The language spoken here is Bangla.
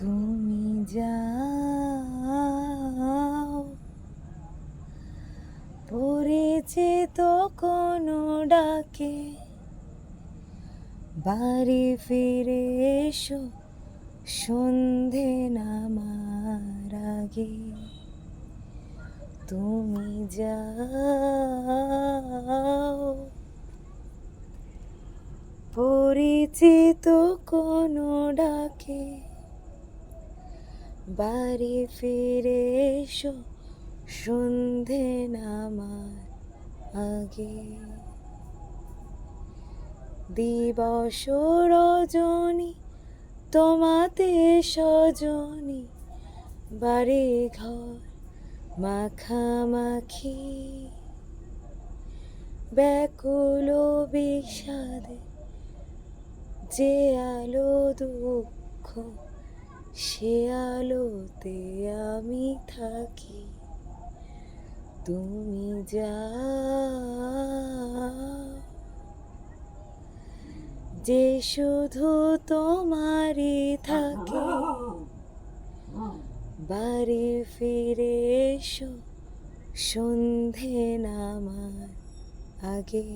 তুমি যাও পরিচিত কোনো ডাকে, বাড়ি ফিরে এসো সন্ধে নামার আগে। তুমি যাও পরিচিত কোনো ডাকে, বাড়ি ফিরে এসো সন্ধে নামার আগে। দিবস রজনী তোমাতে সজনী, বাড়ি ঘর মাখামাখি, ব্যাকুল বিষাদে যে আলো দুঃখ, সে আলোতে আমি থাকি। তুমি যাও যে শুধু তোমারই থাকে, বাড়ি ফিরে এসো সন্ধে নামার আগে।